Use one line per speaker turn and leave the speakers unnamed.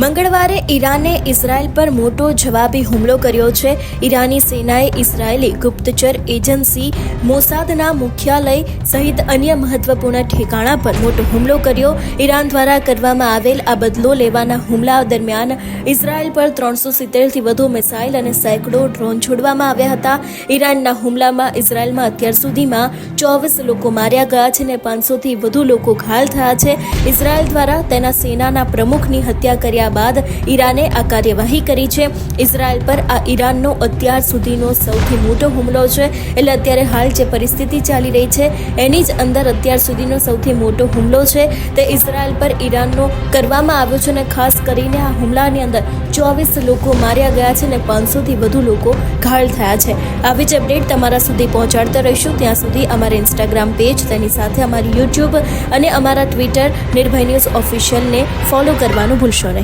મંગળવારે ઈરાને ઇઝરાયલ પર મોટો જવાબી હુમલો કર્યો છે. ઈરાની સેનાએ ઇઝરાયેલી ગુપ્તચર એજન્સી મોસાદના મુખ્યાલય સહિત અન્ય મહત્વપૂર્ણ ઠેકાણા પર મોટો હુમલો કર્યો. ઈરાન દ્વારા કરવામાં આવેલ આ બદલો લેવાના હુમલા દરમિયાન ઇઝરાયલ પર 370થી વધુ મિસાઇલ અને સેંકડો ડ્રોન છોડવામાં આવ્યા હતા. ઈરાનના હુમલામાં ઇઝરાયલમાં અત્યાર સુધીમાં 24 લોકો માર્યા ગયા છે અને 500થી વધુ લોકો ઘાયલ થયા છે. ઇઝરાયલ દ્વારા તેના સેનાના પ્રમુખની હત્યા કર્યા બાદ ઈરાને આ કાર્યવાહી કરી છે. ઇઝરાયલ પર આ ઈરાનનો અત્યાર સુધીનો સૌથી મોટો હુમલો છે. એટલે અત્યારે હાલ જે પરિસ્થિતિ ચાલી રહી છે એની જ અંદર અત્યાર સુધીનો સૌથી મોટો હુમલો છે તે ઇઝરાયલ પર ઈરાનનો કરવામાં આવ્યો છે અને ખાસ કરીને આ હુમલાની અંદર 24 લોકો માર્યા ગયા છે અને 500થી વધુ લોકો ઘાયલ થયા છે. આવી જ અપડેટ તમારા સુધી પહોંચાડતા રહીશું. ત્યાં સુધી અમારા ઇન્સ્ટાગ્રામ પેજ, તેની સાથે અમારી યુટ્યુબ અને અમારા ટ્વિટર નિર્ભય ન્યૂઝ ઓફિશિયલને ફોલો કરવાનું ભૂલશો નહીં.